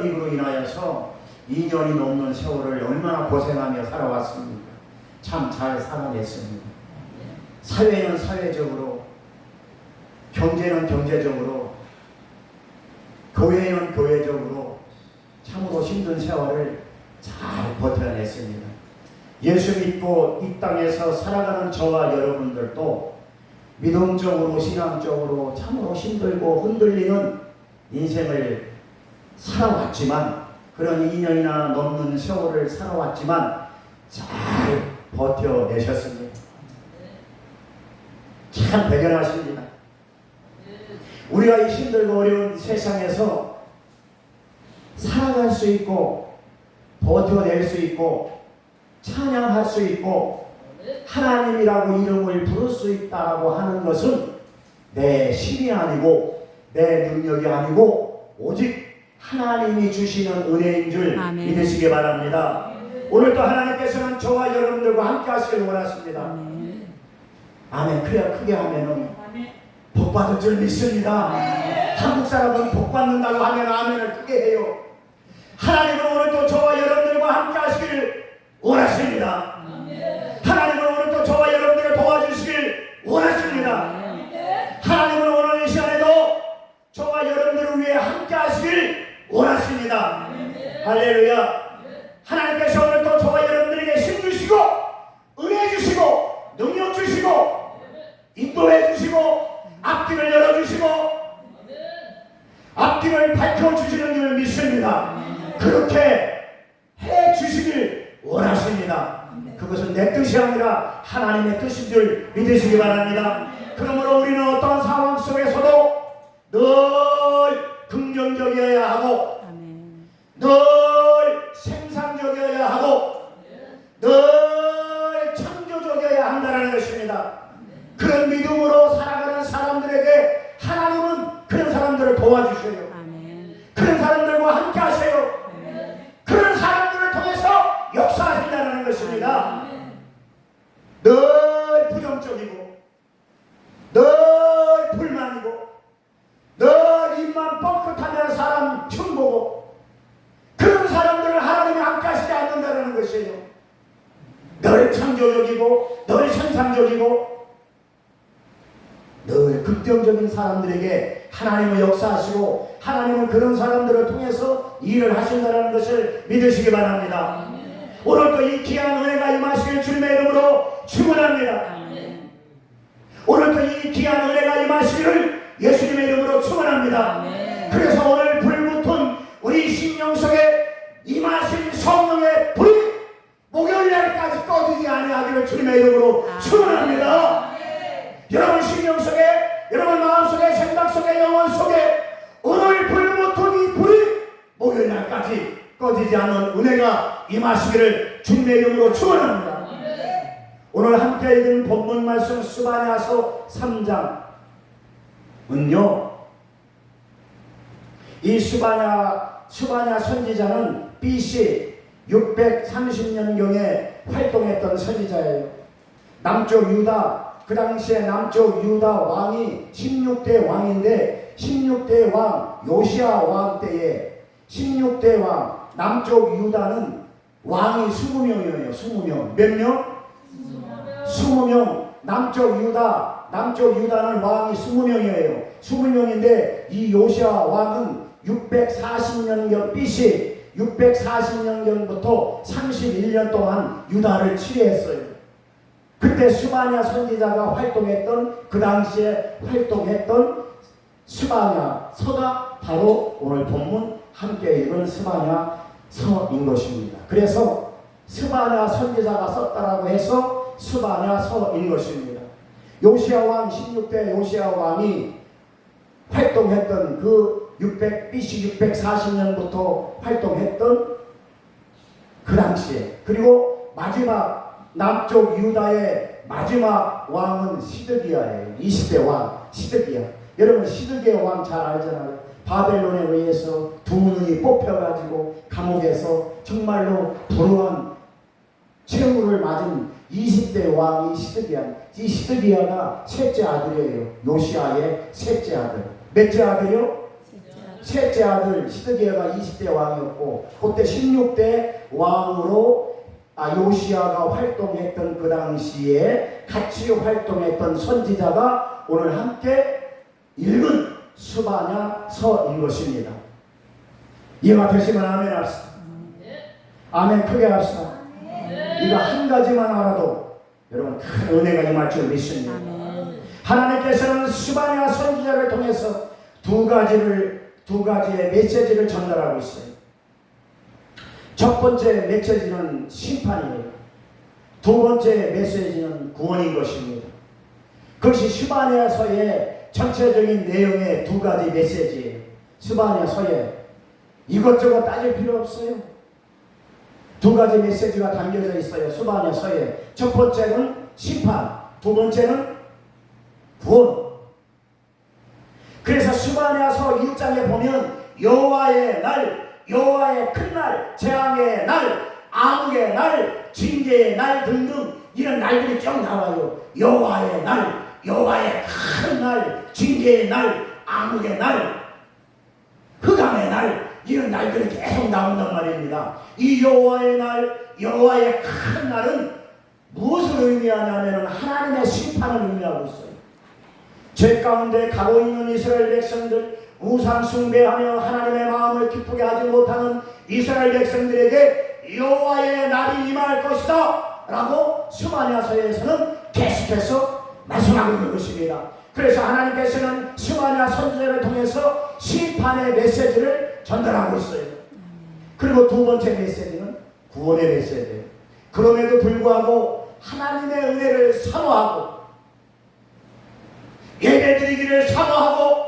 으로 인하여서 2년이 넘는 세월을 얼마나 고생하며 살아왔습니까? 참 잘 살아냈습니다. 사회는 사회적으로, 경제는 경제적으로, 교회는 교회적으로 참으로 힘든 세월을 잘 버텨냈습니다. 예수 믿고 이 땅에서 살아가는 저와 여러분들도 믿음적으로 신앙적으로 참으로 힘들고 흔들리는 인생을 살아왔지만, 그런 2년이나 넘는 세월을 살아왔지만 잘 버텨내셨습니다. 참 대견하십니다. 우리가 이 힘들고 어려운 세상에서 살아갈 수 있고 버텨낼 수 있고 찬양할 수 있고 하나님이라고 이름을 부를 수 있다고 하는 것은 내 힘이 아니고 내 능력이 아니고 오직 하나님이 주시는 은혜인 줄 믿으시기 바랍니다. 오늘도 하나님께서는 저와 여러분들과 함께 하시길 원하십니다. 아멘. 그래야 크게 하면은 복 받을 줄 믿습니다. 한국 사람은 복 받는다고 하면 아멘을 크게 해요. 하나님은 오늘도 저와 여러분들과 함께 하시길 원하십니다. 하나님은 오늘도 저와 여러분들을 도와주시길 원하십니다. 하나님은 오늘 이 시간에도 저와 여러분들을 위해 함께 하시길 원하십니다. 할렐루야. 하나님께서 오늘도 저와 여러분들에게 힘 주시고 은혜 주시고 능력 주시고 인도해 주시고 앞길을 열어주시고 앞길을 밝혀주시는 줄 믿습니다. 그렇게 해 주시길 원하십니다. 그것은 내 뜻이 아니라 하나님의 뜻인 줄 믿으시기 바랍니다. 그러므로 우리는 어떤 상황 속에서도 늘 긍정적이어야 하고 늘 생산적이어야 하고 늘 창조적이어야 한다는 것입니다. 그런 믿음으로 살아가는 사람들에게 하나님은 그런 사람들을 도와주셔요. 그런 사람들과 함께 하세요. 그런 사람들을 통해서 역사하신다는 것입니다. 늘 부정적이고 늘 불만이고 늘 입만 뻥끗하면 사람 흉보고 그런 사람들을 하나님이 함께 하시지 않는다는 것이에요. 늘 창조적이고 늘 생산적이고 늘 긍정적인 사람들에게 하나님은 역사하시고 하나님은 그런 사람들을 통해서 일을 하신다는 것을 믿으시기 바랍니다. 오늘도 이 귀한 은혜가 임하시길 주님의 이름으로 축원합니다. 오늘도 이 귀한 은혜가 임하시기를 예수님의 이름으로 축원합니다. 그래서 오늘 불붙은 우리 심령 속에 임하신 성령의 불이 목요일날까지 꺼지지 아니하기를 주님의 이름으로 축원합니다. 여러분 심령 속에, 여러분 마음 속에, 생각 속에, 영혼 속에 오늘 불붙은 이 불이 목요일날까지 꺼지지 않는 은혜가 임하시기를 주님의 이름으로 축원합니다. 오늘 함께 읽은 본문 말씀 스바냐서 3장은요, 이 스바냐 선지자는 BC 630년경에 활동했던 선지자예요. 남쪽 유다, 그 당시에 남쪽 유다 왕이 16대 왕인데 16대 왕 요시야 왕 때에 16대 왕 남쪽 유다는 왕이 20명이에요. 20명. 몇 명? 20명. 남쪽 유다는 왕이 20명이에요. 20명인데 이 요시야 왕은 640년경 BC 640년경부터 31년 동안 유다를 치리했어요. 그때 스바냐 선지자가 활동했던, 그 당시에 활동했던 스바냐서가 바로 오늘 본문 함께 읽은 스바냐서인 것입니다. 그래서 스바냐 선지자가 썼다라고 해서 스바냐서인 것입니다. 요시야 왕 16대 요시야 왕이 활동했던 그 BC 640년부터 활동했던 그 당시에, 그리고 마지막 남쪽 유다의 마지막 왕은 시드기야예요. 20대 왕 시드기야. 여러분 시드기야 왕 잘 알잖아요. 바벨론에 의해서 두 눈이 뽑혀가지고 감옥에서 정말로 불우한 최후를 맞은 20대 왕이 시드기야. 이 시드기야가 셋째 아들이에요. 요시야의 셋째 아들. 몇째 아들이요? 셋째 아들 시드기야가 20대 왕이었고 그때 16대 왕으로 요시야가 활동했던 그 당시에 같이 활동했던 선지자가 오늘 함께 읽은 스바냐서인 것입니다. 이해가 되시면 아멘 합시다. 아멘 크게 합시다. 이거 한 가지만 알아도 여러분 큰 은혜가 임할 줄 믿습니다. 하나님께서는 스바냐 선지자를 통해서 두 가지의 메시지를 전달하고 있어요. 첫 번째 메시지는 심판이에요. 두 번째 메시지는 구원인 것입니다. 그것이 스바냐서의 전체적인 내용의 두 가지 메시지예요. 스바냐서에 이것저것 따질 필요 없어요. 두 가지 메시지가 담겨져 있어요. 스바냐서에 첫 번째는 심판, 두 번째는 구원. 그래서 스바냐서 1장에 보면 여호와의 날, 여호와의 큰 날, 재앙의 날, 암흑의 날, 징계의 날 등등 이런 날들이 쭉 나와요. 여호와의 날, 여호와의 큰 날, 징계의 날, 암흑의 날, 흑암의 날 이런 날들이 계속 나온단 말입니다. 이 여호와의 날, 여호와의 큰 날은 무엇을 의미하냐면 하나님의 심판을 의미하고 있어요. 죄 가운데 가고 있는 이스라엘 백성들, 우상 숭배하며 하나님의 마음을 기쁘게 하지 못하는 이스라엘 백성들에게 여호와의 날이 임할 것이다 라고 스바냐서에서는 계속해서 말씀하고 있는 것입니다. 그래서 하나님께서는 스바냐 선지자를 통해서 심판의 메시지를 전달하고 있어요. 그리고 두 번째 메시지는 구원의 메시지예요. 그럼에도 불구하고 하나님의 은혜를 사모하고 예배드리기를 사모하고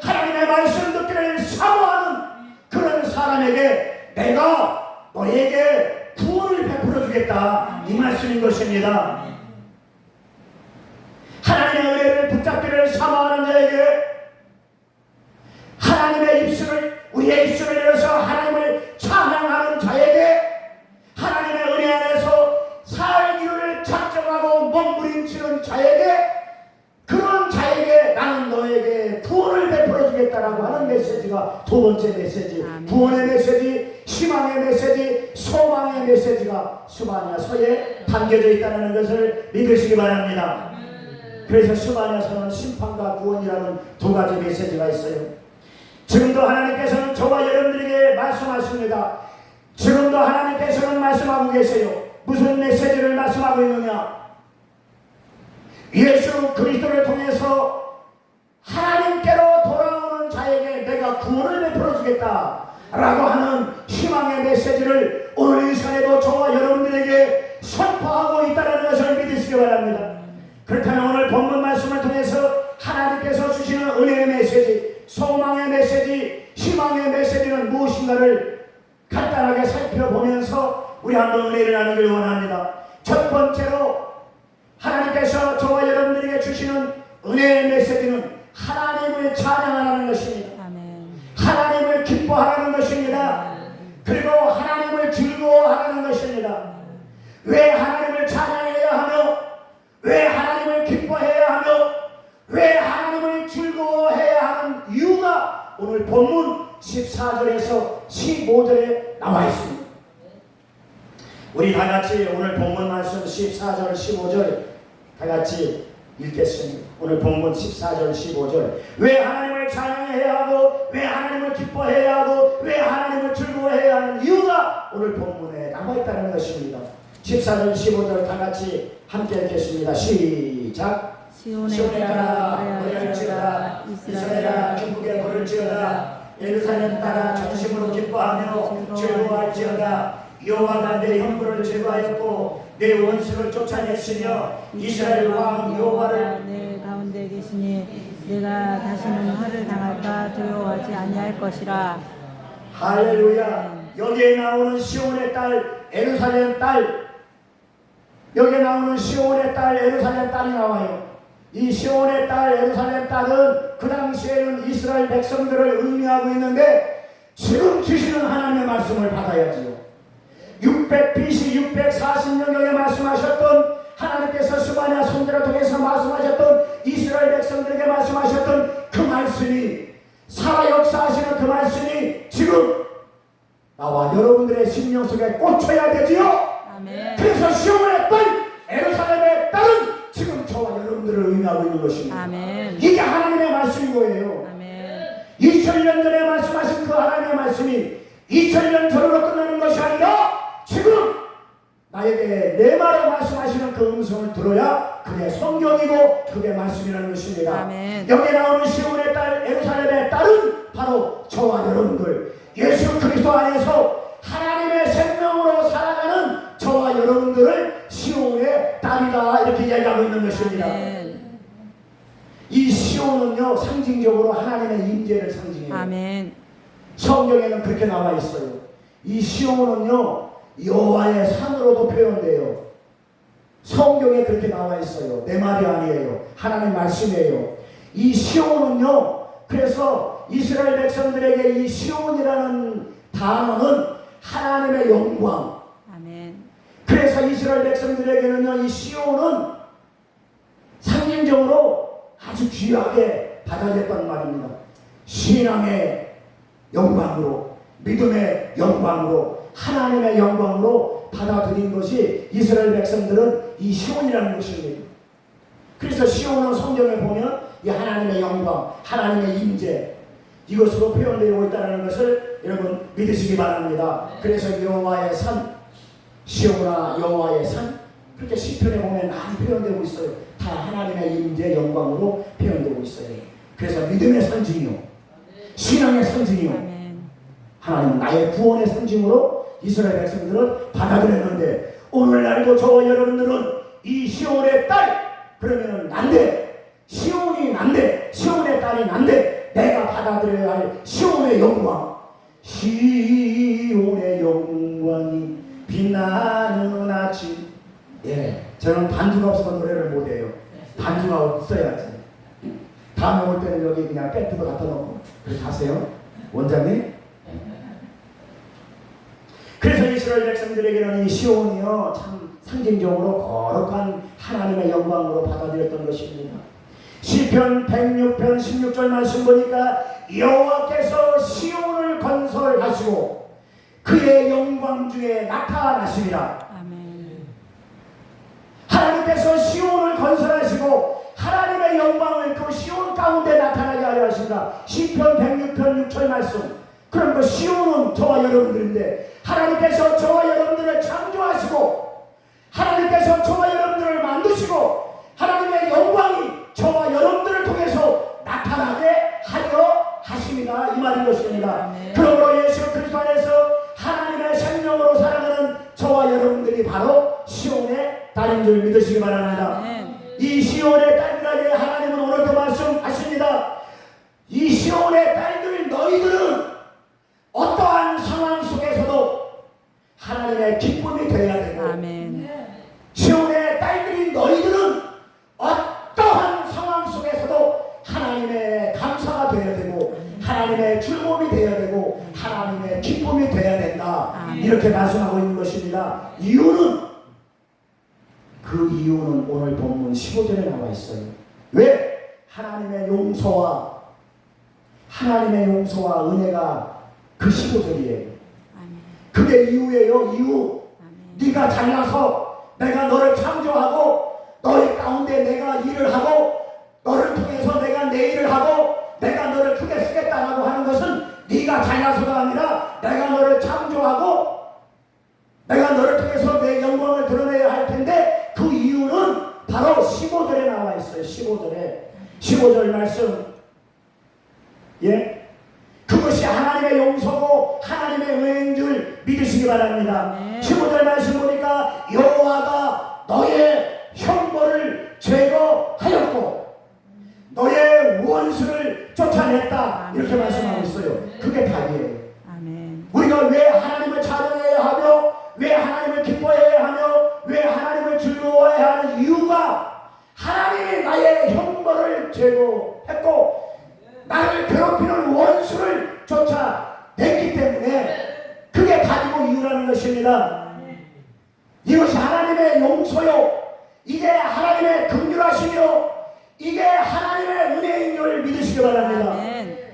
하나님의 말씀 듣기를 사모하는 그런 사람에게 내가 너에게 구원을 베풀어 주겠다 이 말씀인 것입니다. 하나님의 은혜를 붙잡기를 사모하는 자에게 하나님의 입술을 우리의 입술을 열어서 하나님을 찬양하는 자에게 하나님의 은혜 안에서 살기를 작정하고 몸부림치는 자에게 그런 자에게 나는 너에게 구원을 베풀어 주겠다라고 하는 메시지가 두 번째 메시지. 구원의 메시지, 희망의 메시지, 소망의 메시지가 스바냐서에 담겨져 있다는 것을 믿으시기 바랍니다. 그래서 스바냐서는 심판과 구원이라는 두 가지 메시지가 있어요. 지금도 하나님께서는 저와 여러분들에게 말씀하십니다. 지금도 하나님께서는 말씀하고 계세요. 무슨 메시지를 말씀하고 있느냐? 예수 그리스도를 통해서 하나님께로 돌아오는 자에게 내가 구원을 베풀어 주겠다 라고 하는 희망의 메시지를 오늘 이 시간에도 저와 여러분들에게 선포하고 있다는 것을 믿으시기 바랍니다. 그렇다면 오늘 본문 말씀을 통해서 하나님께서 주시는 은혜의 메시지, 소망의 메시지, 희망의 메시지는 무엇인가를 간단하게 살펴보면서 우리 한번 은혜를 나누길 원합니다. 첫 번째로 하나님께서 저와 여러분들에게 주시는 은혜의 메시지는 하나님을 찬양하라는 것입니다. 아멘. 하나님을 기뻐하라는 것입니다. 그리고 하나님을 즐거워하라는 것입니다. 왜 하나님을 찬양해야 하며 왜 하나님을 기뻐해야 하며 왜 하나님을 즐거워해야 하는 이유가 오늘 본문 14절에서 15절에 나와 있습니다. 우리 다같이 오늘 본문 말씀 14절 15절 다같이 읽겠습니다. 오늘 본문 14절 15절 왜 하나님을 찬양해야 하고 왜 하나님을 기뻐해야 하고 왜 하나님을 즐거워해야 하는 이유가 오늘 본문에 나와 있다는 것입니다. 14절 15절 다같이 함께 읽겠습니다. 시작. 시온에 따라 노래할지어다 이스라엘아 기쁘게 부를지어다 예루살렘 따라 전심으로 기뻐하며 즐거워할지어다 여호와가 내 형부를 제거하였고 내 원수를 쫓아냈으며 이스라엘 왕 여호와를 내 가운데 계시니 내가 다시는 화를 당할까 두려워하지 아니할 것이라. 할렐루야. 여기에 나오는 시온의 딸 예루살렘 딸, 여기에 나오는 시온의 딸 예루살렘 딸이 나와요. 이 시온의 딸 예루살렘 딸은 그 당시에는 이스라엘 백성들을 의미하고 있는데 지금 주시는 하나님의 말씀을 받아야지요. 600 BC 640년경에 말씀하셨던 하나님께서 스바냐 선지자를 통해서 말씀하셨던 이스라엘 백성들에게 말씀하셨던 그 말씀이 살아 역사하시는 그 말씀이 지금 나와 여러분들의 심령 속에 꽂혀야 되지요. 아멘. 그래서 시온의 딸, 예루살렘의 딸은 지금 저와 여러분들을 의미하고 있는 것입니다. 아멘. 이게 하나님의 말씀인 거예요. 아멘. 2000년 전에 말씀하신 그 하나님의 말씀이 2000년 전으로 끝나는 것이 아니라 지금 나에게 내 말을 말씀하시는 그 음성을 들어야 그게 성경이고 그게 말씀이라는 것입니다. 아멘. 여기 나오는 시온의 딸, 예루살렘의 딸은 바로 저와 여러분들, 예수 그리스도 안에서 하나님의 생명으로 살아가는 저와 여러분들을 시온의 딸이다 이렇게 이야기하고 있는 것입니다. 아멘. 이 시온은요 상징적으로 하나님의 임재를 상징해요. 아멘. 성경에는 그렇게 나와 있어요. 이 시온은요 여호와의 산으로도 표현돼요. 성경에 그렇게 나와 있어요. 내 말이 아니에요. 하나님 말씀이에요. 이 시온은요 그래서 이스라엘 백성들에게 이 시온이라는 단어는 하나님의 영광. 아멘. 그래서 이스라엘 백성들에게는요 이 시온은 상징적으로 아주 귀하게 받아들였단 말입니다. 신앙의 영광으로, 믿음의 영광으로, 하나님의 영광으로 받아들인 것이 이스라엘 백성들은 이 시온이라는 것입니다. 그래서 시온은 성경에 보면 이 하나님의 영광, 하나님의 임재 이것으로 표현되고 있다는 것을 여러분 믿으시기 바랍니다. 그래서 여호와의 산, 시온아 여호와의 산 그렇게 시편에 보면 많이 표현되고 있어요. 다 하나님의 임재 영광으로 표현되고 있어요. 그래서 믿음의 상징이요, 신앙의 상징이요, 아멘. 하나님 나의 구원의 상징으로 이스라엘 백성들은 받아들였는데 오늘날도 저와 여러분들은 이 시온의 딸 그러면 난데 시온이 난데 시온의 딸이 난데 내가 받아들여야 할 시온의 영광, 시온의 영광이 빛나는 아침. 예, 저는 반주가 없어서 노래를 못해요. 반주가 있어야지. 다음에 올 때는 여기 그냥 밴드도 갖다 놓고 그렇게 가세요 원장님. 그래서 이스라엘 백성들에게는 이 시온이요 참 상징적으로 거룩한 하나님의 영광으로 받아들였던 것입니다. 시편 106편 16절 말씀 보니까 여호와께서 시온을 건설하시고 그의 영광 중에 나타나시리라. 아멘. 하나님께서 시온을 건설하시고 하나님의 영광을 그 시온 가운데 나타나게 하려 하신다. 시편 106편 6절 말씀. 그럼 그 시온은 저와 여러분들인데 하나님께서 저와 여러분들을 창조하시고 하나님께서 저와 여러분들을 만드시고 하나님의 영광이 저와 여러분들을 통해서 나타나게 하려 하십니다. 이 말인 것입니다. 그러므로 예수 그리스도 안에서 하나님의 생명으로 살아가는 저와 여러분들이 바로 시온의 딸인 줄 믿으시기 바랍니다. 아멘. 이 시온의 딸들에게 하나님은 오늘도 말씀하십니다. 이 시온의 딸들 너희들은 어떠한 상황 속에서도 하나님의 기쁨이 되어야 되고 아멘. 시온의 딸들인 너희들은 어떠한 상황 속에서도 하나님의 감사가 되어야 되고 하나님의 즐거움이 되어야 되고 하나님의 기쁨이 되어야 된다. 아멘. 이렇게 말씀하고 있는 것입니다. 이유는 그 이유는 오늘 본문 15절에 나와 있어요. 왜? 하나님의 용서와 은혜가 그 15절이에요. 그게 이유예요. 이유. 네가 잘나서 내가 너를 창조하고 너희 가운데 내가 일을 하고 너를 통해서 내가 내 일을 하고 내가 너를 크게 쓰겠다라고 하는 것은 네가 잘나서가 아니라 내가 너를 창조하고 내가 너를 통해서 내 영광을 드러내야 할 텐데 그 이유는 바로 15절에 나와 있어요. 15절 말씀. 예? 그것이 하나님의 용서고 하나님의 은혜인 줄 믿으시기 바랍니다. 15절 말씀 보니까 여호와가 너의 형벌을 제거하였고 너의 원수를 쫓아냈다. 이렇게 말씀하고 있어요. 그게 답이에요. 아멘. 우리가 왜 하나님을 찬양해야 하며 왜 하나님을 기뻐해야 하며 왜 하나님을 즐거워해야 하는 이유가 하나님이 나의 형벌을 제거했고 나를 괴롭히는 원수를 쫓아냈기 때문에 그게 가지고 이유라는 것입니다. 이것이 하나님의 용서요, 이게 하나님의 긍휼하시며 이게 하나님의 은혜인 줄 믿으시기 바랍니다.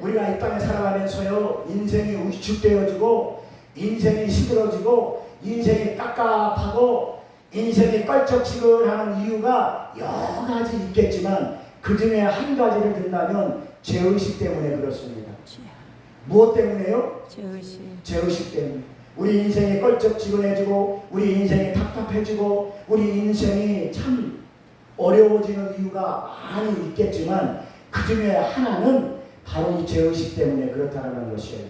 우리가 이 땅에 살아가면서요, 인생이 위축되어지고, 인생이 시들어지고, 인생이 깝깝하고, 인생이 껄쩍지근하는 이유가 여러 가지 있겠지만, 그 중에 한 가지를 든다면 죄의식 때문에 그렇습니다. 무엇 때문에요? 죄의식. 죄의식 때문에. 우리 인생이 껄쩍지근해지고, 우리 인생이 답답해지고, 우리 인생이 참 어려워지는 이유가 많이 있겠지만, 그 중에 하나는 바로 이 죄의식 때문에 그렇다는 것이에요.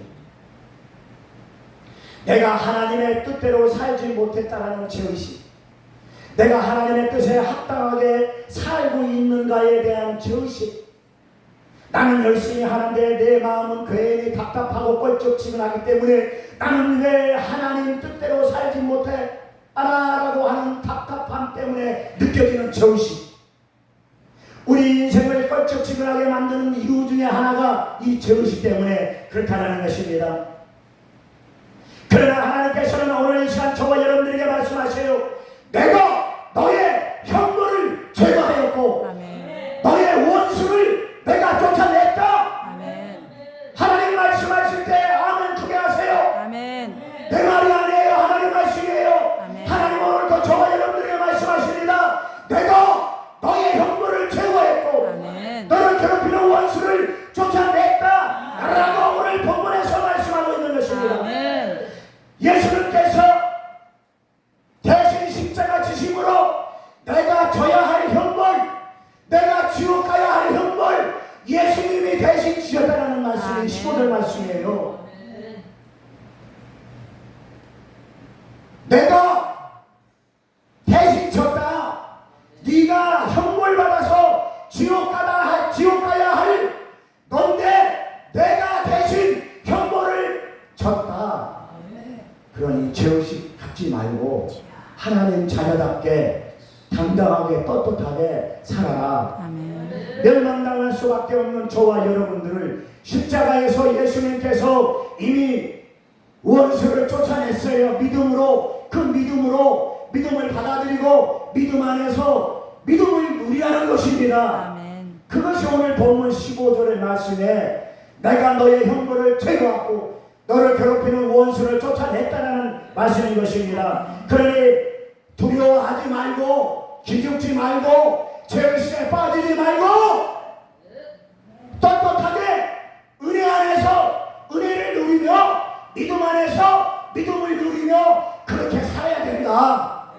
내가 하나님의 뜻대로 살지 못했다는 죄의식, 내가 하나님의 뜻에 합당하게 살고 있는가에 대한 죄의식. 나는 열심히 하는데 내 마음은 괜히 답답하고 껄쩍지근하기 때문에 나는 왜 하나님 뜻대로 살지 못해? 라고 하는 답답함 때문에 느껴지는 죄의식. 우리 인생을 껄쩍지근하게 만드는 이유 중에 하나가 이 죄의식 때문에 그렇다는 것입니다. 그러나 하나님께서는 오늘 이 시간 저와 여러분들에게 말씀하세요. 내가 너의 혐오를 제거하였고, 아멘. 너의 원수를 내가 쫓아냈다. 아멘. 하나님 말씀하실 때 아멘 크게 하세요. 아멘. 내 말이 아니에요. 하나님 말씀이에요. 아멘. 하나님 오늘도 저와 여러분들에게 말씀하십니다. 내가 너의 혐오를 제거했고, 아멘. 너를 괴롭히는 원수를 쫓아냈다. 라고 오늘 본문에서 말씀하고 있는 것입니다. 아멘. 예수님께서 대신 십자가 지심으로 내가 져야 할 형벌, 내가 지옥 가야 할 형벌, 예수님이 대신 지었다는 말씀이 15절 말씀이에요. 내가 대신 졌다. 네가 형벌 받아서 지옥 가야 할 넌데 내가 대신 형벌을 졌다. 그러니 죄의식 갖지 말고 하나님 자녀답게 당당하게 떳떳하게 살아라. 아멘. 멸망당할 수밖에 없는 저와 여러분들을 십자가에서 예수님께서 이미 원수를 쫓아냈어요. 믿음으로, 그 믿음을 받아들이고 믿음 안에서 믿음을 누리라는 것입니다. 아멘. 그것이 오늘 본문 15절의 말씀에 내가 너의 형벌을 제거하고 너를 괴롭히는 원수를 쫓아냈다는 말씀인 것입니다. 그러니 두려워하지 말고 기죽지 말고 죄의식에 빠지지 말고 떳떳하게 은혜 안에서 은혜를 누리며 믿음 안에서 믿음을 누리며 그렇게 살아야 된다.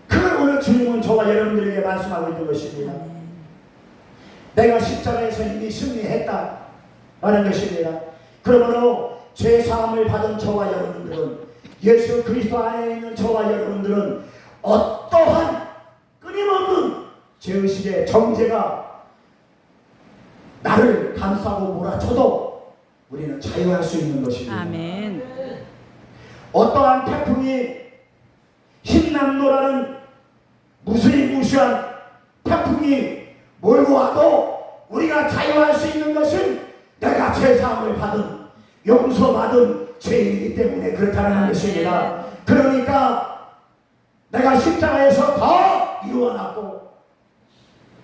그걸 오늘 주님은 저와 여러분들에게 말씀하고 있는 것입니다. 내가 십자가에서 이미 승리했다 라는 것입니다. 그러므로 죄사함을 받은 저와 여러분들은, 예수 그리스도 안에 있는 저와 여러분들은 어떠한 끊임없는 죄의식의 정죄가 나를 감싸고 몰아쳐도 우리는 자유할 수 있는 것입니다. 아멘. 어떠한 태풍이 흰남노라는 무시무시한 태풍이 몰고 와도 우리가 자유할 수 있는 것은 내가 죄사함을 받은 용서받은 죄인이기 때문에 그렇다는 것입니다. 그러니까 내가 십자가에서 더 이루어놨고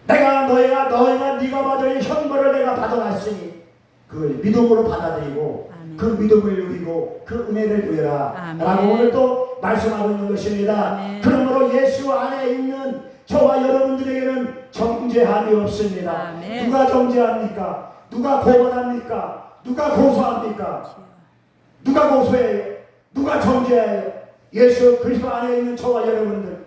내가 네가 받을 형벌을 내가 받아놨으니 그걸 믿음으로 받아들이고 아멘. 그 믿음을 누리고 그 은혜를 누려라 아멘. 라고 오늘 또 말씀하고 있는 것입니다. 아멘. 그러므로 예수 안에 있는 저와 여러분들에게는 정죄함이 없습니다. 아멘. 누가 정죄합니까? 누가 고발합니까? 누가 고소합니까? 누가 고소해요? 누가 정죄해요? 예수 그리스도 안에 있는 저와 여러분들.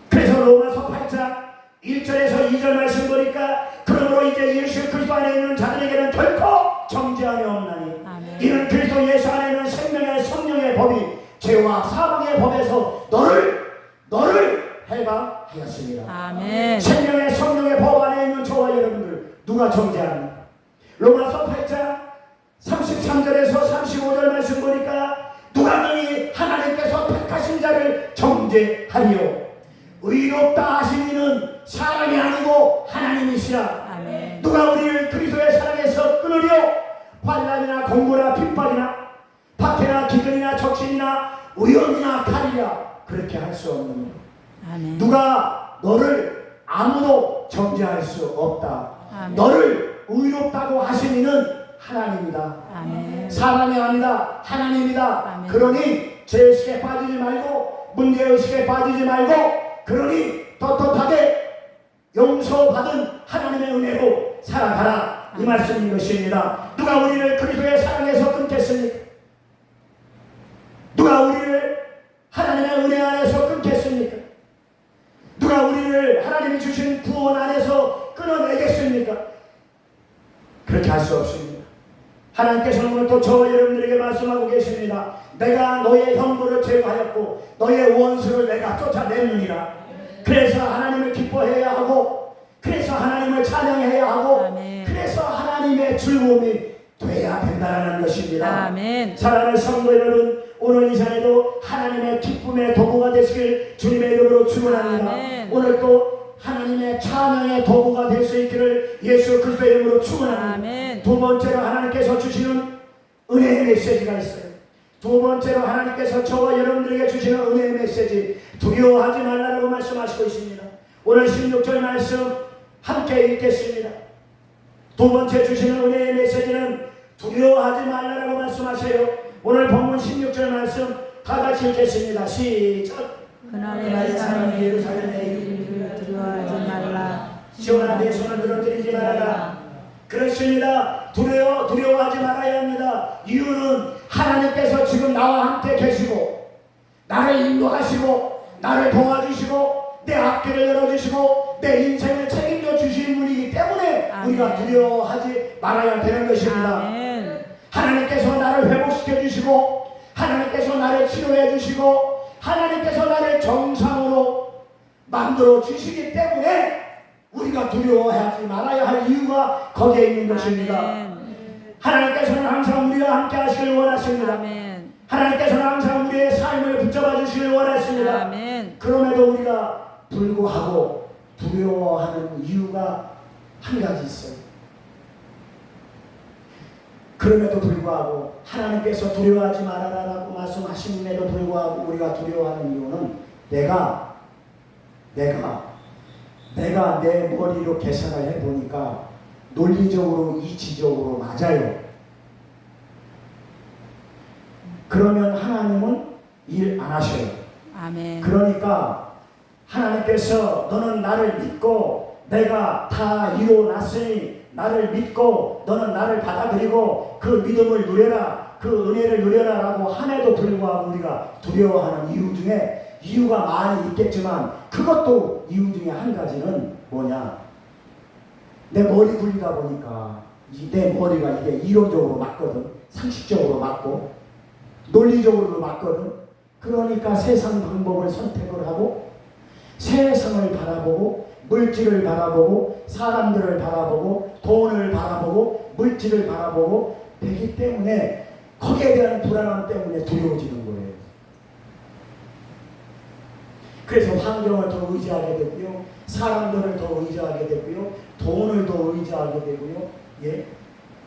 그래서 로마서 8장 1절에서 2절 말씀 보니까 그러므로 이제 예수 그리스도 안에 있는 자들에게는 결코 정죄함이 없나니 아멘. 이는 그리스도 예수 안에 있는 생명의 성령의 법이 죄와 사망의 법에서 너를 해방하였습니다. 아멘. 생명의 성령의 법 안에 있는 저와 여러분들 누가 정죄합니까? 로마서 8장 33절에서 35절 말씀 보니까 누가 너희 하나님께서 택하신 자를 정죄하리요 의롭다 하신 이는 사람이 아니고 하나님이시라. 아멘. 누가 우리를 그리스도의 사랑에서 끊으려 환난이나 공고나 핍박이나 박해나 기근이나 적신이나 위험이나 칼이라 그렇게 할 수 없는 아멘. 누가 너를 아무도 정죄할 수 없다. 아멘. 너를 의롭다고 하신 이는 하나님이다. 아멘. 사람이 아니다. 하나님이다. 아멘. 그러니 죄의식에 빠지지 말고 문제의식에 빠지지 말고 그러니 떳떳하게 용서받은 하나님의 은혜로 살아가라. 이 말씀인 것입니다. 누가 우리를 그리스도의 사랑에서 끊겠습니까? 누가 우리를 하나님의 은혜 안에서 끊겠습니까? 누가 우리를 하나님이 주신 구원 안에서 끊어내겠습니까? 그렇게 할 수 없습니다. 하나님께서는 오늘 또 저와 여러분들에게 말씀하고 계십니다. 내가 너의 형벌을 제거하였고 너의 원수를 내가 쫓아냈느니라. 그래서 하나님을 기뻐해야 하고 그래서 하나님을 찬양해야 하고 아멘. 그래서 하나님의 즐거움이 돼야 된다는 것입니다. 아멘. 사랑하는 성도 여러분, 오늘 이 자리도 하나님의 기쁨의 도구가 되시길 주님의 이름으로 축원합니다. 아멘. 오늘 또 하나님의 찬양의 도구가 될 수 있기를 예수 그리스도의 이름으로 축원합니다. 아멘. 두 번째로 하나님께서 주시는 은혜의 메시지가 있어요. 두 번째로 하나님께서 저와 여러분들에게 주시는 은혜의 메시지, 두려워하지 말라라고 말씀하시고 있습니다. 오늘 16절 말씀 함께 읽겠습니다. 두 번째 주시는 은혜의 메시지는 두려워하지 말라라고 말씀하세요. 오늘 본문 16절 말씀 다 같이 읽겠습니다. 시작. 그날의 사람이 예루살렘에 이르기를 두려워하지 말라. 시온아 내 손을 들어뜨리지 말아라. 그렇습니다. 두려워하지 말아야 합니다. 이유는 하나님께서 지금 나와 함께 계시고 나를 인도하시고 나를 도와주시고 내 앞길을 열어주시고 내 인생을 책임져 주신 분이기 때문에 아멘. 우리가 두려워하지 말아야 되는 것입니다. 아멘. 하나님께서 나를 회복시켜 주시고 하나님께서 나를 치료해 주시고 하나님께서 나를 정상으로 만들어 주시기 때문에 우리가 두려워하지 말아야 할 이유가 거기에 있는 것입니다. 아멘. 하나님께서는 항상 우리와 함께 하시길 원하십니다. 아멘. 하나님께서는 항상 우리의 삶을 붙잡아 주시길 원하십니다. 아멘. 그럼에도 우리가 불구하고 두려워하는 이유가 한 가지 있어요. 그럼에도 불구하고 하나님께서 두려워하지 말아라라고 말씀하심에도 불구하고 우리가 두려워하는 이유는 내가 내 머리로 계산을 해보니까 논리적으로 이치적으로 맞아요. 그러면 하나님은 일 안 하셔요. 아멘. 그러니까 하나님께서 너는 나를 믿고 내가 다 이루어놨으니 나를 믿고 너는 나를 받아들이고 그 믿음을 누려라, 그 은혜를 누려라 라고 함에도 불구하고 우리가 두려워하는 이유 중에 이유가 많이 있겠지만 그것도 이유 중에 한 가지는 뭐냐, 내 머리 굴리다 보니까 내 머리가 이게 이론적으로 맞거든, 상식적으로 맞고 논리적으로 맞거든. 그러니까 세상 방법을 선택을 하고 세상을 바라보고 물질을 바라보고 사람들을 바라보고 돈을 바라보고 물질을 바라보고 되기 때문에 거기에 대한 불안함 때문에 두려워지는 거예요. 그래서 환경을 더 의지하게 되고요, 사람들을 더 의지하게 되고요, 돈을 더 의지하게 되고요, 예?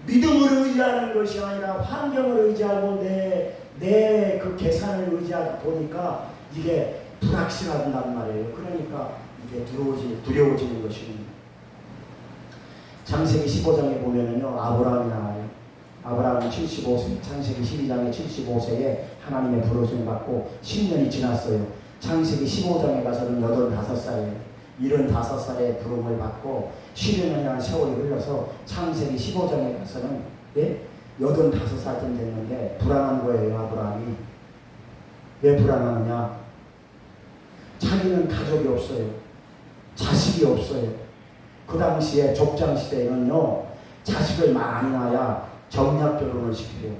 믿음을 의지하는 것이 아니라 환경을 의지하고 내 그 계산을 의지하다 보니까 이게 불확실하단 말이에요. 그러니까 이게 두려워지는 것입니다. 창세기 15장에 보면은요, 아브라함이 나와요. 아브라함은 75세, 창세기 12장에 75세에 하나님의 부르심을 받고 10년이 지났어요. 창세기 15장에 가서는 85살이에요. 75살에 부름을 받고 10년이라는 세월이 흘러서 창세기 15장에 가서는 85살쯤 됐는데 불안한 거예요. 아브라함이. 왜 불안하느냐? 자기는 가족이 없어요. 자식이 없어요. 그 당시에 족장 시대에는요, 자식을 많이 낳아야 정략 결혼을 시켜요.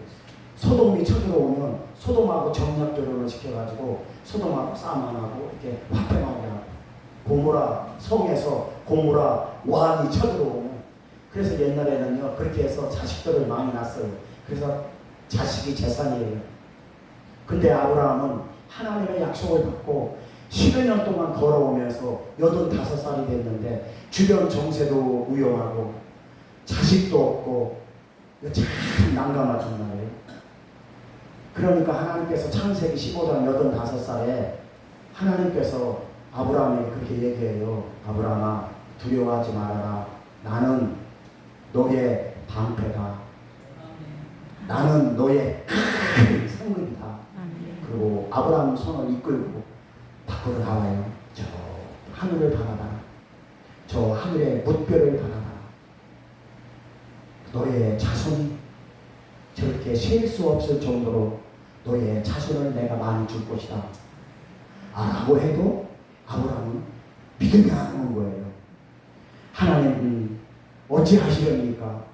소돔이 쳐들어오면 소돔하고 정략 결혼을 시켜가지고 소돔하고 싸움 안 하고 이렇게 화평하게 하고, 고모라 성에서 고모라 왕이 쳐들어오면, 그래서 옛날에는요 그렇게 해서 자식들을 많이 낳았어요. 그래서 자식이 재산이에요. 근데 아브라함은 하나님의 약속을 받고 10여 년 동안 걸어오면서 85살이 됐는데 주변 정세도 위험하고 자식도 없고 참 난감하단 말이에요. 그러니까 하나님께서 창세기 15장 85살에 하나님께서 아브라함에게 그렇게 얘기해요. 아브라함아, 두려워하지 말아라. 나는 너의 방패다. 나는 너의 큰 상급이다. 그리고 아브라함 손을 이끌고 밖으로 나와요. 저 하늘을 바라봐. 저 하늘의 뭇별을 바라봐. 너의 자손이 저렇게 셀 수 없을 정도로 너의 자손을 내가 많이 줄 것이다. 라고 해도 아브라함은 믿음이 안 오는 거예요. 하나님 어찌 하시렵니까?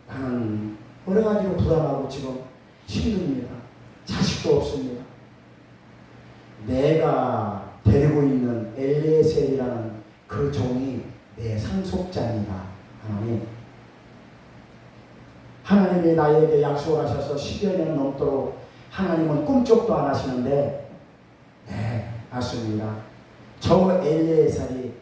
나는 여러 가지로 불안하고 지금 힘듭니다. 자식도 없습니다. 내가 데리고 있는 엘리에셀이라는 그 종이 내 상속자입니다. 하나님이 나에게 약속을 하셔서 10여 년 넘도록 하나님은 꿈쩍도 안 하시는데, 네, 맞습니다. 저 엘리에셀이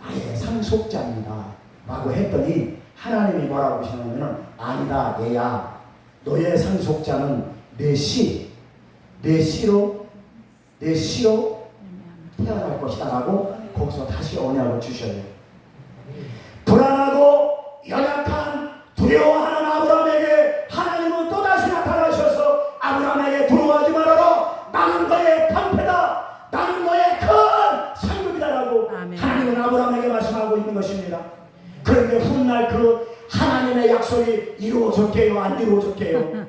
나의 상속자입니다 라고 했더니 하나님이 뭐라고 하시냐면, 아니다 얘야, 너의 상속자는 내 씨로 태어날 것이다 라고 거기서 다시 언약을 주셔요. 불안하고 연약한 두려워하는 아브라함에게 하나님은 또다시 나타나셔서 아브라함에게 두려워하지 말아라, 나는 너의 방패다, 나는 너의 큰 상급이다 라고 하나님은 아브라함에게 말씀하고 있는 것입니다. 그런데 훗날 그 하나님의 약속이 이루어졌게요, 안 이루어졌게요?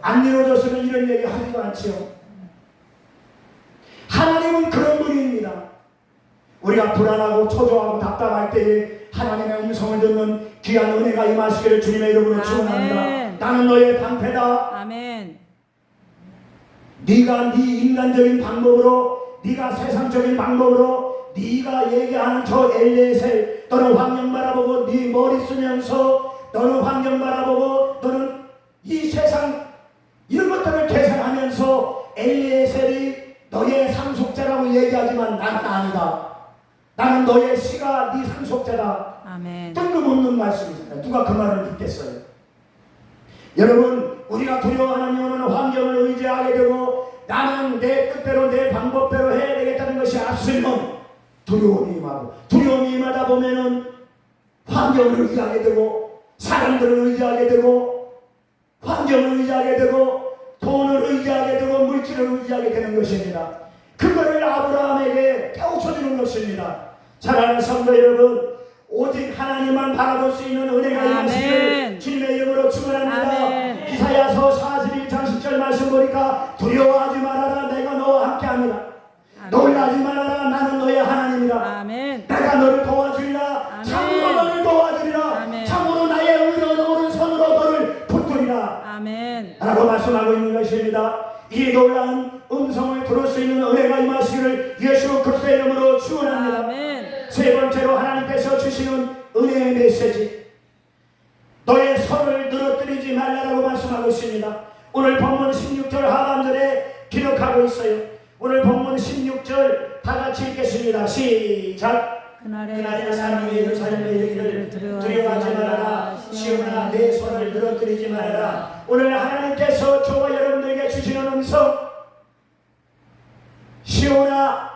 안 이루어졌으면 이런 얘기 하지도 않지요. 하나님은 그런 분입니다. 우리가 불안하고 초조하고 답답할 때에 하나님의 음성을 듣는 귀한 은혜가 임하시기를 주님의 이름으로 축원합니다. 나는 너의 방패다. 아멘. 네가 네 인간적인 방법으로, 네가 세상적인 방법으로, 네가 얘기하는 저 엘리에셀, 너는 환경 바라보고 네 머리 쓰면서 너는 환경 바라보고 너는 이 세상 이런 것들을 계산하면서 엘리에셀이 너의 상속자라고 얘기하지만 나는 아니다. 나는 너의 씨가 네 상속자다. 아멘. 뜬금없는 말씀이잖아요. 누가 그 말을 믿겠어요? 여러분, 우리가 두려워하는 이유는 환경을 의지하게 되고 나는 내 뜻대로 내 방법대로 해야 되겠다는 것이 앞서면 두려움이 임하고, 두려움이 임하다 보면은 환경을 의지하게 되고 사람들을 의지하게 되고 환경을 의지하게 되고 돈을 의지하게 되고 물질을 의지하게 되는 것입니다. 그거를 아브라함에게 깨우쳐주는 것입니다. 사랑하는 성도 여러분, 오직 하나님만 바라볼 수 있는 은혜가 임하시기를 주님의 이름으로 축원합니다. 이사야서 41장 10절 말씀 보니까 두려워하지 말아라, 내가 너와 함께합니다. 놀라지 말아라, 나는 너의 하나님이라. 아멘. 내가 너를 도와주리라. 참으로 너를 도와주리라. 아멘. 참으로 나의 의로운 오른손으로 너를 붙들리라. 아멘. 라고 말씀하고 있는 것입니다. 이 놀라운 음성을 들을 수 있는 은혜가 임하시기를 예수 그리스도의 이름으로 축원합니다. 아멘. 세 번째로 하나님께서 주시는 은혜의 메시지, 너의 손을 늘어뜨리지 말라라고 말씀하고 있습니다. 오늘 본문 16절 하반절에 기록하고 있어요. 오늘 본문 16절 다 같이 읽겠습니다. 시작. 그날에 사람이 예루살렘에 이르기를 두려워하지 말아라, 시온아 내 손을 늘어뜨리지 말아라. 오늘 하나님께서 저와 여러분들에게 주시는 음성, 시온아,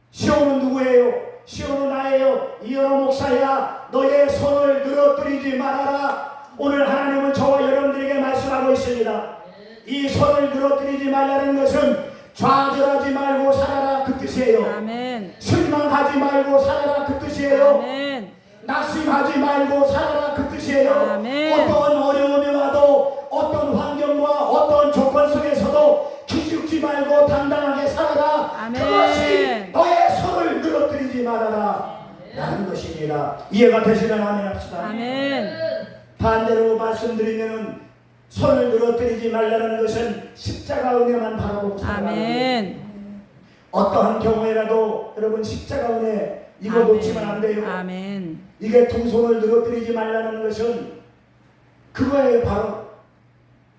시온은 누구예요? 시온은 나예요. 이현호 목사야, 너의 손을 늘어뜨리지 말아라. 오늘 하나님은 저와 여러분들에게 말씀하고 있습니다. 이 손을 늘어뜨리지 말라는 것은 좌절하지 말고 살아라 그 뜻이에요. 아멘. 실망하지 말고 살아라 그 뜻이에요. 아멘. 낙심하지 말고 살아라 그 뜻이에요. 아멘. 어떤 어려움이 와도 어떤 환경과 어떤 조건 속에서도 기죽지 말고 당당하게 살아라. 아멘. 그것이 너의 손을 늘어뜨리지 말아라 라는 것입니다. 이해가 되시면 아멘 합시다. 아멘. 반대로 말씀드리면 손을 늘어뜨리지 말라는 것은 십자가 은혜만 바라보고 살아가는 거예요. 아멘. 어떠한 경우에라도 여러분 십자가 은혜 이거 놓치면 안 돼요. 아멘. 이게 두 손을 늘어뜨리지 말라는 것은 그거예요. 바로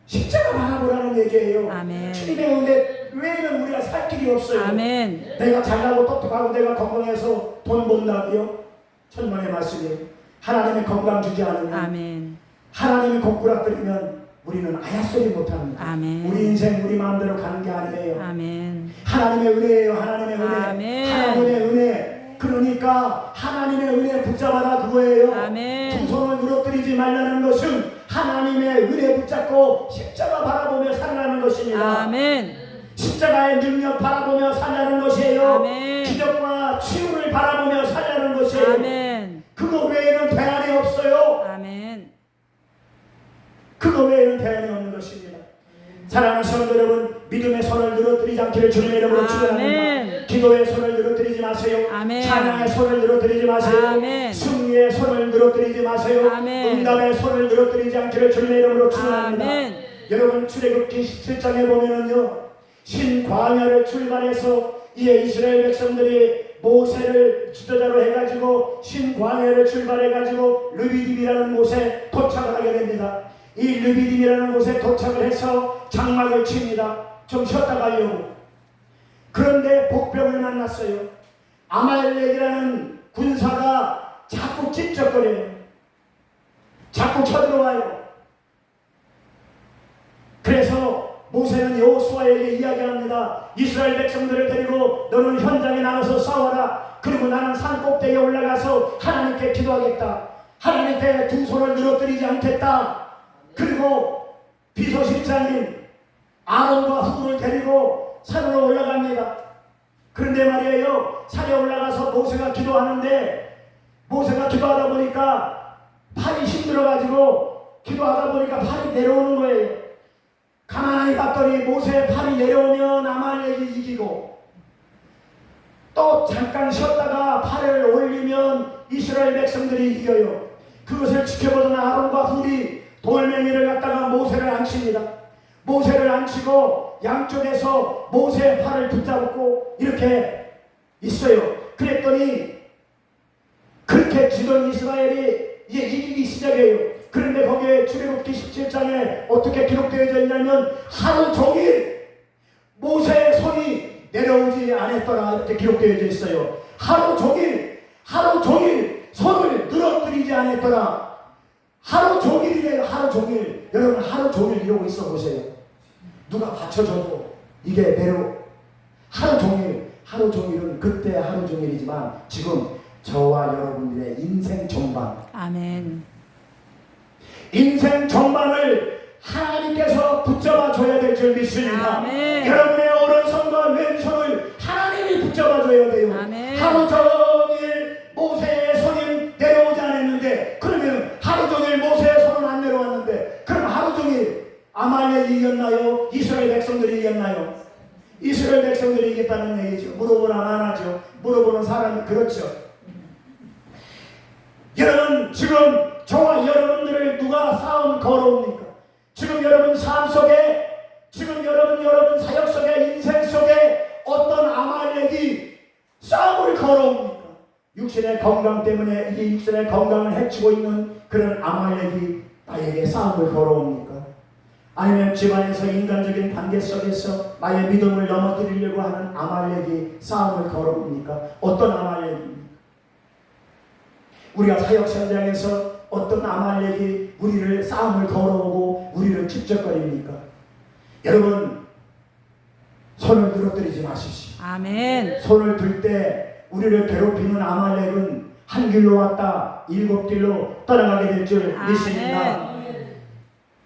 십자가 바라보라는 얘기예요. 아멘. 주님의 은혜 외에는 우리가 살 길이 없어요. 아멘. 내가 잘나고 똑똑하고 내가 건강해서 돈 번다고요? 천만의 말씀이에요. 하나님이 건강 주지 않으면, 아멘. 하나님이 곡구락거리면 우리는 아야소리 못합니다. 아멘. 우리 인생 우리 마음대로 가는 게 아니에요. 아멘. 하나님의 은혜예요. 하나님의 은혜. 아멘. 하나님의 은혜. 그는 그러니까 하나님의 은혜 붙잡아라 그거예요. 아멘. 두 손을 늘어뜨리지 말라는 것은 하나님의 은혜 붙잡고 십자가 바라보며 살라는 것입니다. 아멘. 십자가의 능력 바라보며 살라는 것이에요. 아멘. 기적과 치유를 바라보며 살라는 것이에요. 아멘. 그거 외에는 대안이 없어요. 아멘. 그거 외에는 대안이 없는 것입니다. 사랑하는 성도 여러분, 믿음의 손을 늘어뜨리지 않기를 주님의 이름으로 축원합니다. 기도의 손을 늘어뜨리지 마세요. 아멘. 찬양의 손을 늘어뜨리지 마세요. 아멘. 승리의 손을 늘어뜨리지 마세요. 아멘. 응답의 손을 늘어뜨리지 않기를 주님의 이름으로 축원합니다. 아멘. 여러분 출애굽기 17장에 보면은요, 신광야를 출발해서 이에 이스라엘 백성들이 모세를 지도자로 해가지고 신광야를 출발해가지고 르비딤이라는 곳에 도착을 하게 됩니다. 이 르비딤이라는 곳에 도착을 해서 장막을 칩니다. 좀 쉬었다 가려고. 그런데 복병을 만났어요. 아말렉이라는 군사가 자꾸 찝쩍거려요. 자꾸 쳐들어와요. 그래서 모세는 여호수아에게 이야기합니다. 이스라엘 백성들을 데리고 너는 현장에 나가서 싸워라. 그리고 나는 산 꼭대기에 올라가서 하나님께 기도하겠다. 하나님께 두 손을 늘어뜨리지 않겠다. 그리고 비서실장인 아론과 후를 데리고 산으로 올라갑니다. 그런데 말이에요, 산에 올라가서 모세가 기도하는데, 모세가 기도하다 보니까 팔이 힘들어가지고 기도하다 보니까 팔이 내려오는 거예요. 가만히 봤더니 모세의 팔이 내려오면 아말렉이 이기고, 또 잠깐 쉬었다가 팔을 올리면 이스라엘 백성들이 이겨요. 그것을 지켜보던 아론과 훌이 돌멩이를 갖다가 모세를 앉힙니다. 모세를 앉히고 양쪽에서 모세의 팔을 붙잡고 이렇게 있어요. 그랬더니 그렇게 지던 이스라엘이 이제 이기기 시작해요. 그런데 거기에 출애굽기 17장에 어떻게 기록되어져 있냐면 하루 종일 모세의 손이 내려오지 않았더라 이렇게 기록되어져 있어요. 하루 종일 손을 늘어뜨리지 않았더라. 하루 종일이래요. 하루 종일. 여러분 하루 종일 이러고 있어 보세요. 누가 받쳐줘도 이게 내려. 하루 종일은 그때 하루 종일이지만 지금 저와 여러분들의 인생 전반, 아멘. 인생 전반을 하나님께서 붙잡아 줘야 될 줄 믿습니다. 아멘. 여러분의 오른손과 왼손을 하나님이 붙잡아 줘야 돼요. 아멘. 하루 종일 모세의 손이 내려오지 않았는데, 그러면 하루 종일 모세의 손은 안 내려왔는데, 그럼 하루 종일 아말렉이 이겼나요? 이스라엘 백성들이 이겼나요? 이스라엘 백성들이 이겼다는 얘기죠. 물어보나 안 하죠. 물어보는 사람이 그렇죠. 여러분 지금 저와 여러분들을 누가 싸움 걸어옵니까? 지금 여러분 삶 속에, 지금 여러분 사역 속에, 인생 속에 어떤 아말렉이 싸움을 걸어옵니까? 육신의 건강 때문에 이 육신의 건강을 해치고 있는 그런 아말렉이 나에게 싸움을 걸어옵니까? 아니면 집안에서 인간적인 관계 속에서 나의 믿음을 넘어뜨리려고 하는 아말렉이 싸움을 걸어옵니까? 어떤 아말렉입니까? 우리가 사역 현장에서 어떤 아말렉이 우리를 싸움을 걸어오고 우리를 찝쩍거립니까? 여러분 손을 늘어뜨리지 마십시오. 아멘. 손을 들 때 우리를 괴롭히는 아말렉은 한 길로 왔다 7길로 떠나가게 될 줄 믿습니다.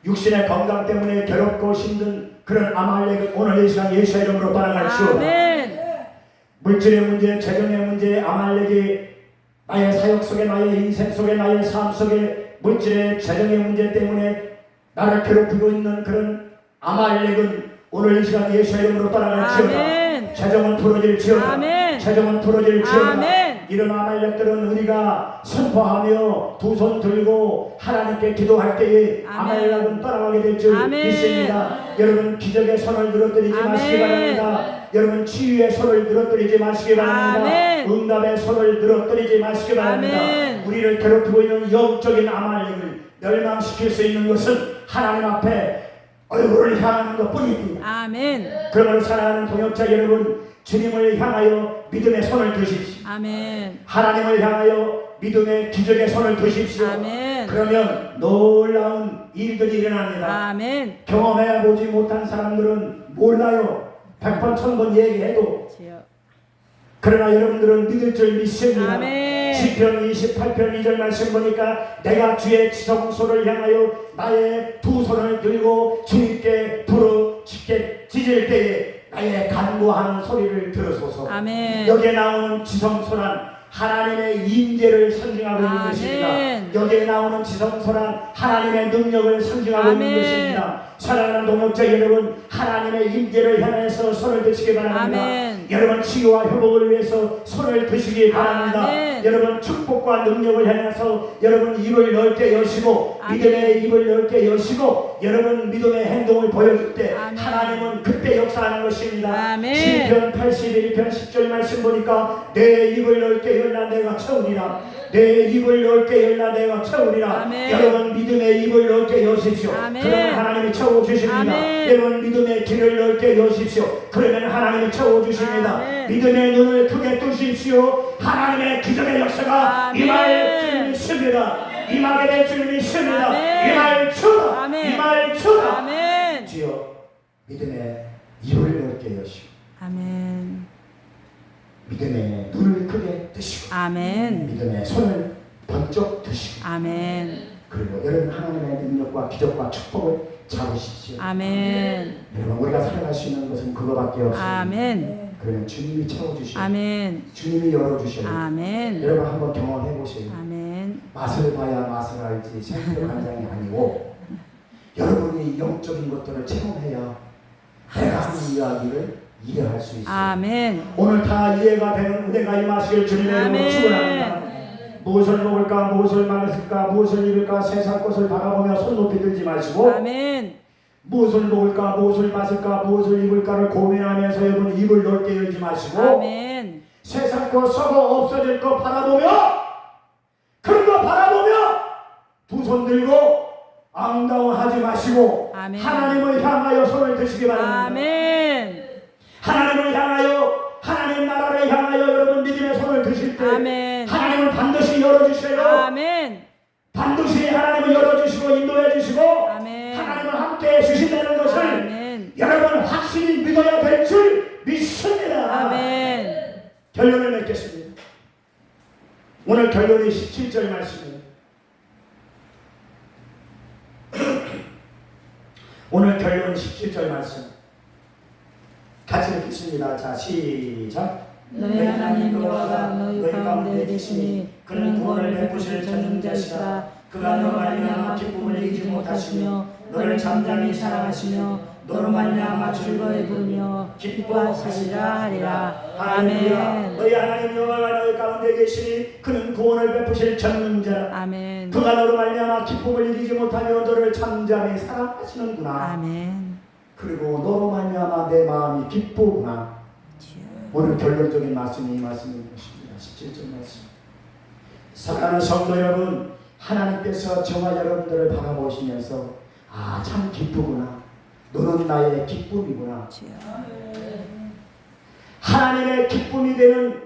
육신의 건강 때문에 괴롭고 힘든 그런 아말렉은 오늘 이 시간 예수의 이름으로 떠나갈지어다. 아멘. 물질의 문제, 재정의 문제, 아말렉이 나의 사역 속에, 나의 인생 속에, 나의 삶 속에 물질의 재정의 문제 때문에 나를 괴롭히고 있는 그런 아말렉은 오늘 이 시간 예수의 이름으로 떠나갈지어다. 재정은 풀어질지어다. 아멘. 재정은 풀어질지어다. 아멘. 이런 아말렉들은 우리가 선포하며 두 손 들고 하나님께 기도할 때에 아말렉은 떠나가게 될 줄 믿습니다. 여러분 기적의 손을 늘어뜨리지 마시기 바랍니다. 여러분 치유의 손을 늘어뜨리지 마시기 바랍니다. 응답의 손을 늘어뜨리지 마시기 바랍니다. 우리를 괴롭히고 있는 영적인 아말렉을 멸망시킬 수 있는 것은 하나님 앞에 얼굴을 향하는 것 뿐입니다. 아멘. 그러므로 사랑하는 동역자 여러분, 주님을 향하여 믿음의 손을 드십시오. 아멘. 하나님을 향하여 믿음의 기적의 손을 드십시오. 아멘. 그러면 놀라운 일들이 일어납니다. 아멘. 경험해보지 못한 사람들은 몰라요. 100번 1000번 얘기해도. 그러나 여러분들은 믿을 줄 믿습니다. 아멘. 시편 28편 2절 말씀 보니까 내가 주의 지성소를 향하여 나의 두 손을 들고 주님께 부르짖게 짖을 때에 나의 간구하는 소리를 들으소서. 아멘. 여기에 나오는 지성소란 하나님의 임재를 상징하고 있는 아멘. 것입니다. 여기에 나오는 지성소란 하나님의 능력을 상징하고 있는 아멘. 것입니다. 사랑하는 동역자 여러분, 하나님의 임재를 향해서 손을 드시기 바랍니다. 아멘. 여러분 치유와 회복을 위해서 손을 드시기 바랍니다. 아멘. 여러분 축복과 능력을 향해서 여러분 입을 넓게 여시고 아멘. 믿음의 입을 넓게 여시고 여러분 믿음의 행동을 보여줄 때 아멘. 하나님은 그때 역사하는 것입니다. 아멘. 시편 81편 10절 말씀 보니까 내 입을 넓게 열라 내가 채우리라. 내 입을 넓게 열라 내가 채우리라. 아멘. 여러분 믿음의 입을 넓게 여십시오. 아멘. 그러면 하나님이 채워주십니다. 아멘. 여러분 믿음의 길을 넓게 여십시오. 그러면 하나님이 채워주십니다. 아멘. 믿음의 눈을 크게 뜨십시오. 하나님의 기적의 역사가 아멘. 임할 줄 믿습니다. 임하게 될 줄 믿습니다. 아멘. 임할 주다. 아멘. 임할 주다. 아멘. 주여 믿음의 입을 넓게 여시고 아멘. 믿음의 눈을 크게 뜨시고 아멘. 믿음의 손을 번쩍 드시고 아멘. 그리고 여러분 하나님의 능력과 기적과 축복을 잡으십시오. 아멘. 여러분 우리가 살아갈 수 있는 것은 그거밖에 없습니다. 아멘. 그러면 주님이 채워주시고 아멘. 주님이 열어주셔요. 아멘. 여러분 한번 경험해 보세요. 아멘. 맛을 봐야 맛을 알지 생태 관장이 아니고 여러분이 영적인 것들을 체험해야 내가 하는 이야기를 이해할 수 있어요. 아멘. 오늘 다 이해가 되는 은혜가 임하시길 주님의 이름으로 아멘. 축원합니다. 무엇을 먹을까 무엇을 마실까 무엇을 입을까 세상 것을 바라보며 손 높이 들지 마시고 아멘. 무엇을 먹을까 무엇을 마실까 무엇을 입을까를 고민하면서 여러분 입을 넓게 열지 마시고 아멘. 세상 것 썩어 없어질 것 바라보며 그런 거 바라보며 두 손 들고 앙다운하지 마시고 아멘. 하나님을 향하여 손을 드시기 바랍니다. 아멘. 하나님을 향하여 하나님 나라를 향하여 여러분 믿음의 손을 드실 때 아멘. 하나님은 반드시 열어주셔요. 아멘. 반드시 하나님을 열어주시고 인도해 주시고 아멘. 하나님을 함께해 주신다는 것을 아멘. 여러분 확실히 믿어야 될 줄 믿습니다. 아멘. 결론을 맺겠습니다. 오늘 결론이 17절 말씀입니다. 오늘 결론 17절 말씀 같이 읽겠습니다. 자 시작. 너희 하나님 여호와가 너희 가운데 계시니 그는 구원을 베푸실 전능자시라. 그가 너로 말미암아 기쁨을 이기지 못하시며 너를 잠잠히 사랑하시며 너로 말미암아 즐거이 부르며 기뻐하시리라 하리라. 아멘. 너희 하나님 여호와가 너희 가운데 계시니 그는 구원을 베푸실 전능자. 아멘. 그가 너로 말미암아 기쁨을 이기지 못하며 너를 잠잠히 사랑하시는구나. 아멘. 그리고 너로 말미암아 내 마음이 기쁘구나. 오늘 결론적인 말씀이 이 말씀인 것입니다. 17절 말씀. 사랑하는 성도 여러분, 하나님께서 저와 여러분들을 바라보시면서 아, 참 기쁘구나. 너는 나의 기쁨이구나. 하나님의 기쁨이 되는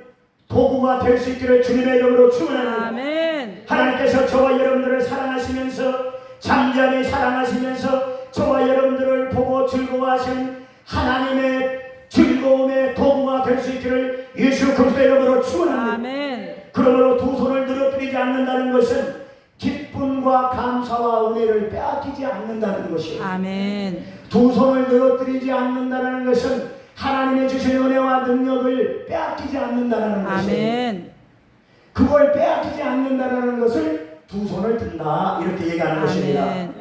도구가 될 수 있기를 주님의 이름으로 축원합니다. 아멘. 하나님께서 저와 여러분들을 사랑하시면서 잠잠히 사랑하시면서 저와 여러분들을 보고 즐거워하시는 하나님의 즐거움의 도구가 될 수 있기를 예수 그리스도의 이름으로 축원합니다. 아멘. 그러므로 두 손을 늘어뜨리지 않는다는 것은 기쁨과 감사와 은혜를 빼앗기지 않는다는 것이에요. 아멘. 두 손을 늘어뜨리지 않는다는 것은 하나님의 주신 은혜와 능력을 빼앗기지 않는다는 것이에요. 아멘. 그걸 빼앗기지 않는다는 것을 두 손을 든다 이렇게 얘기하는 것입니다. 아멘.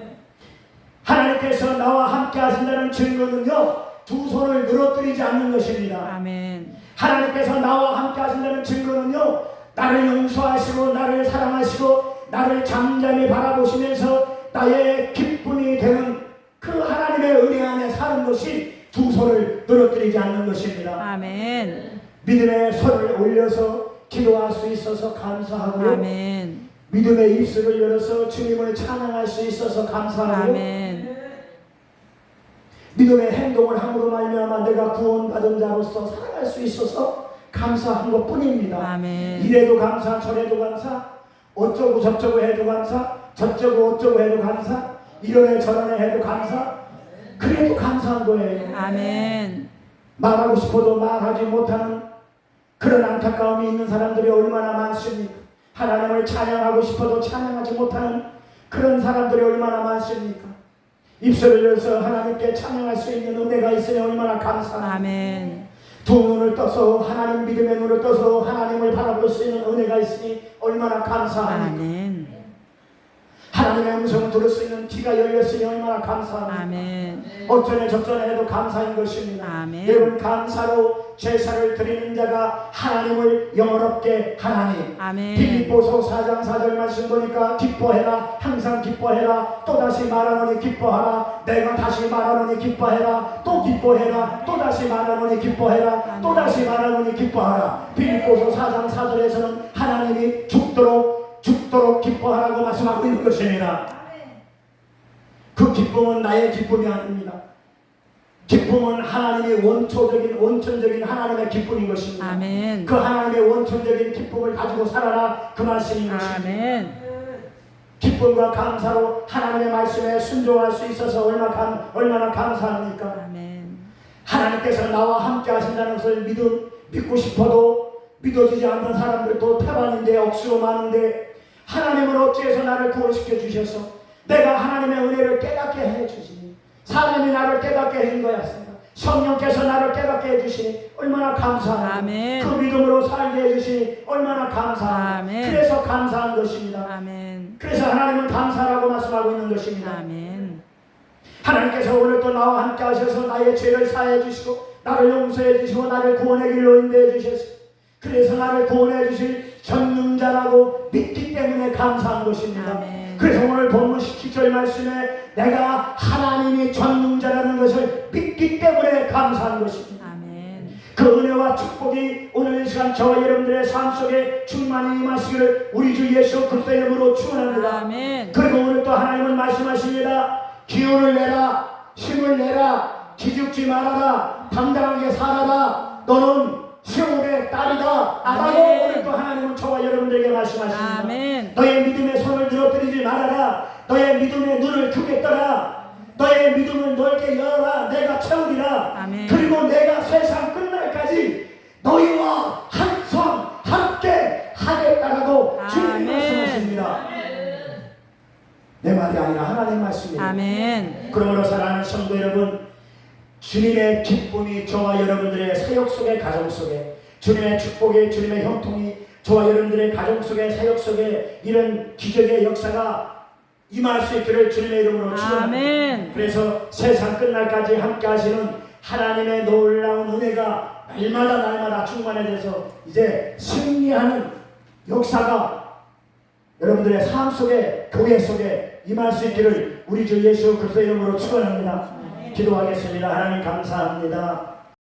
하나님께서 나와 함께 하신다는 증거는요 두 손을 늘어뜨리지 않는 것입니다. 아멘. 하나님께서 나와 함께 하신다는 증거는요 나를 용서하시고 나를 사랑하시고 나를 잠잠히 바라보시면서 나의 기쁨이 되는 그 하나님의 은혜 안에 사는 것이 두 손을 늘어뜨리지 않는 것입니다. 아멘. 믿음의 손을 올려서 기도할 수 있어서 감사하고요. 아멘. 믿음의 입술을 열어서 주님을 찬양할 수 있어서 감사하고 아멘. 믿음의 행동을 함으로 말미암아 내가 구원받은 자로서 살아갈 수 있어서 감사한 것뿐입니다. 아멘. 이래도 감사 저래도 감사 어쩌고 저쩌고 해도 감사 저쩌고 어쩌고 해도 감사 이러네 저러네 해도 감사 그래도 감사한 거예요. 아멘. 말하고 싶어도 말하지 못하는 그런 안타까움이 있는 사람들이 얼마나 많습니까? 하나님을 찬양하고 싶어도 찬양하지 못하는 그런 사람들이 얼마나 많습니까? 입술을 열어서 하나님께 찬양할 수 있는 은혜가 있으니 얼마나 감사합니다. 아멘. 두 눈을 떠서 하나님 믿음의 눈을 떠서 하나님을 바라볼 수 있는 은혜가 있으니 얼마나 감사합니다. 아멘. 하나님의 음성을 들을 수 있는 귀가 열렸으니 얼마나 감사합니다. 아멘. 어쩌네 저쩌네 해도 감사인 것입니다. 아멘. 여러분 감사로 제사를 드리는 자가 하나님을 영원롭게 하나니. 아멘. 빌립보서 4장 4절 말씀 보니까 기뻐해라 항상 기뻐해라 또다시 말하노니 기뻐하라 내가 다시 말하노니 기뻐해라 또 기뻐해라 또다시 말하노니 기뻐해라 또다시 말하노니 기뻐하라. 빌립보서 4장 4절에서는 하나님이 죽도록 기뻐하라고 말씀하고 있는 것입니다. 그 기쁨은 나의 기쁨이 아닙니다. 기쁨은 하나님의 원천적인 하나님의 기쁨인 것입니다. 아멘. 그 하나님의 원천적인 기쁨을 가지고 살아라 그 말씀인 것입니다. 아멘. 기쁨과 감사로 하나님의 말씀에 순종할 수 있어서 얼마나 감사합니까? 아멘. 하나님께서 나와 함께 하신다는 것을 믿고 싶어도 믿어지지 않는 사람들도 태반인데 억수로 많은데 하나님은 어찌해서 나를 구원시켜 주셔서 내가 하나님의 은혜를 깨닫게 해주시니 하나님이 나를 깨닫게 해준 거였습니다. 성령께서 나를 깨닫게 해주시니 얼마나 감사합니다. 아멘. 그 믿음으로 살게 해주시니 얼마나 감사합니다. 아멘. 그래서 감사한 것입니다. 아멘. 그래서 하나님은 감사라고 말씀하고 있는 것입니다. 아멘. 하나님께서 오늘 또 나와 함께 하셔서 나의 죄를 사해 주시고 나를 용서해 주시고 나를 구원의 길로 인도해 주셨습니다. 그래서 나를 구원해 주실 전능자라고 믿기 때문에 감사한 것입니다. 아멘. 그래서 오늘 본문 17절 말씀에 내가 하나님이 전능자라는 것을 믿기 때문에 감사한 것입니다. 아멘. 그 은혜와 축복이 오늘 이 시간 저와 여러분들의 삶 속에 충만히 임하시기를 우리 주 예수 그리스도의 이름으로 축원합니다. 아멘. 그리고 오늘 또 하나님은 말씀하십니다. 기운을 내라 힘을 내라 기죽지 말아라 당당하게 살아라 너는 시온의 딸이다 라고 오늘 또 하나님은 저와 여러분들에게 말씀하십니다. 아멘. 너의 믿음의 손을 늘어뜨리지 말아라. 너의 믿음의 눈을 크게 떠라. 너의 믿음을 넓게 열어라. 내가 채우리라. 아멘. 그리고 내가 세상 끝날까지 너희와 항상 함께 하겠다라고 주님이 말씀하십니다. 내 말이 아니라 하나님 말씀입니다. 아멘. 그러므로 사랑하는 성도 여러분, 주님의 기쁨이 저와 여러분들의 사역 속에 가정 속에 주님의 축복이 주님의 형통이 저와 여러분들의 가정 속에 사역 속에 이런 기적의 역사가 임할 수 있기를 주님의 이름으로 축원합니다. 아멘. 그래서 세상 끝날까지 함께 하시는 하나님의 놀라운 은혜가 날마다 충만해져서 이제 승리하는 역사가 여러분들의 삶 속에 교회 속에 임할 수 있기를 우리 주 예수 그리스도의 이름으로 축원합니다. 기도하겠습니다. 하나님 감사합니다.